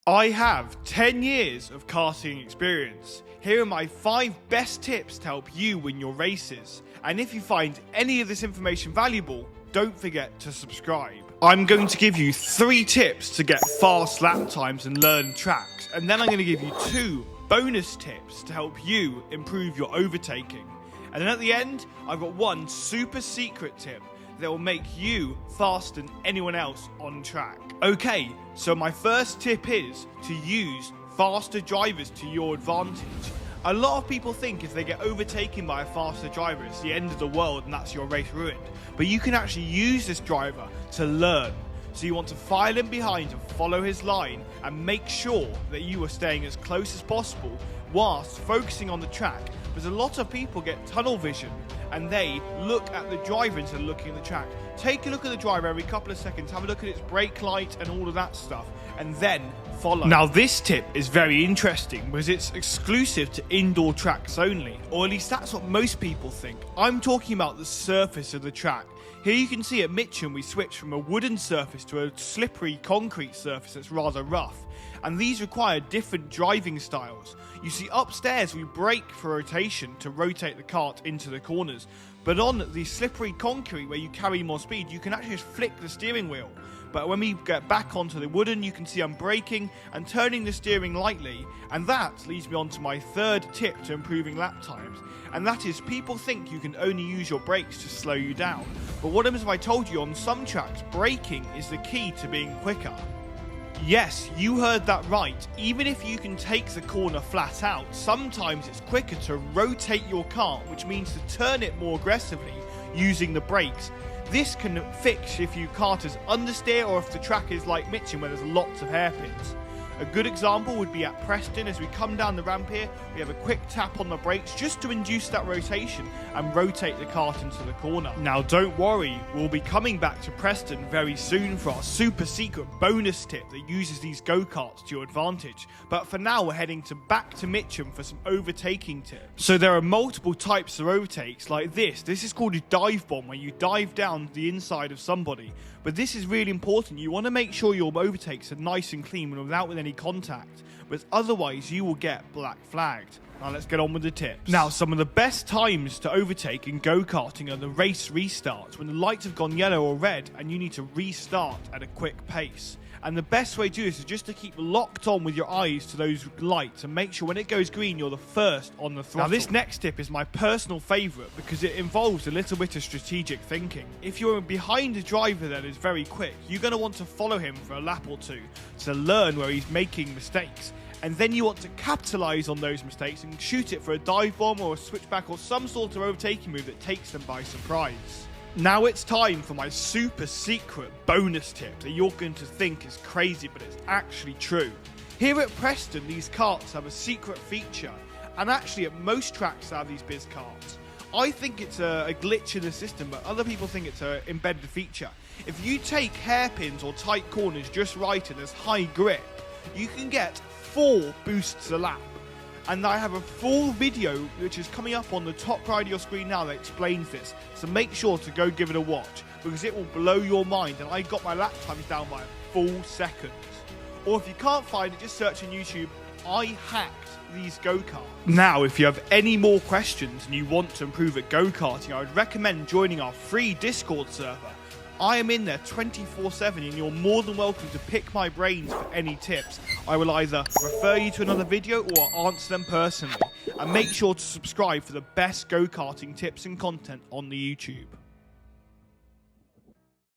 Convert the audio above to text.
I have 10 years of karting experience. Here are my 5 best tips to help you win your races. And if you find any of this information valuable, don't forget to subscribe. I'm going to give you 3 tips to get fast lap times and learn tracks. And then I'm going to give you 2 bonus tips to help you improve your overtaking. And then at the end, I've got 1 super secret tip that will make you faster than anyone else on track. Okay, so my first tip is to use faster drivers to your advantage. A lot of people think if they get overtaken by a faster driver, it's the end of the world and that's your race ruined. But you can actually use this driver to learn. So you want to file in behind and follow his line and make sure that you are staying as close as possible whilst focusing on the track. Because a lot of people get tunnel vision and they look at the driver instead of looking at the track. Take a look at the driver every couple of seconds, have a look at its brake light and all of that stuff, and then follow. Now this tip is very interesting because it's exclusive to indoor tracks only, or at least that's what most people think. I'm talking about the surface of the track. Here you can see at Mitcham we switched from a wooden surface to a slippery concrete surface that's rather rough, and these require different driving styles. You see upstairs we brake for rotation to rotate the kart into the corners, but on the slippery concrete where you carry more speed you can actually just flick the steering wheel. But when we get back onto the wooden, you can see I'm braking and turning the steering lightly, and that leads me on to my 3rd tip to improving lap times, and that is people think you can only use your brakes to slow you down. But what if I told you on some tracks braking is the key to being quicker? Yes, you heard that right. Even if you can take the corner flat out, sometimes it's quicker to rotate your kart, which means to turn it more aggressively using the brakes. This can fix if your kart is understeer or if the track is like Mitcham where there's lots of hairpins. A good example would be at Preston. As we come down the ramp here, we have a quick tap on the brakes just to induce that rotation and rotate the kart into the corner. Now don't worry, we'll be coming back to Preston very soon for our super secret bonus tip that uses these go-karts to your advantage. But for now we're heading back to Mitcham for some overtaking tips. So there are multiple types of overtakes like this. This is called a dive bomb, where you dive down the inside of somebody. But this is really important. You want to make sure your overtakes are nice and clean and without any contact, but otherwise you will get black flagged. Now let's get on with the tips. Now some of the best times to overtake in go-karting are the race restarts, when the lights have gone yellow or red and you need to restart at a quick pace. And the best way to do this is just to keep locked on with your eyes to those lights and make sure when it goes green you're the first on the throttle. Now this next tip is my personal favourite because it involves a little bit of strategic thinking. If you're behind a driver that is very quick, you're going to want to follow him for a lap or two to learn where he's making mistakes. And then you want to capitalise on those mistakes and shoot it for a dive bomb or a switchback or some sort of overtaking move that takes them by surprise. Now it's time for my super secret bonus tip that you're going to think is crazy, but it's actually true. Here at Preston, these karts have a secret feature, and actually at most tracks they have these biz karts. I think it's a glitch in the system, but other people think it's an embedded feature. If you take hairpins or tight corners just right and there's high grip, you can get 4 boosts a lap. And I have a full video which is coming up on the top right of your screen now that explains this. So make sure to go give it a watch because it will blow your mind. And I got my lap times down by a full second. Or if you can't find it, just search on YouTube, I hacked these go-karts. Now, if you have any more questions and you want to improve at go-karting, I would recommend joining our free Discord server. I am in there 24/7 and you're more than welcome to pick my brains for any tips. I will either refer you to another video or answer them personally. And make sure to subscribe for the best go-karting tips and content on the YouTube.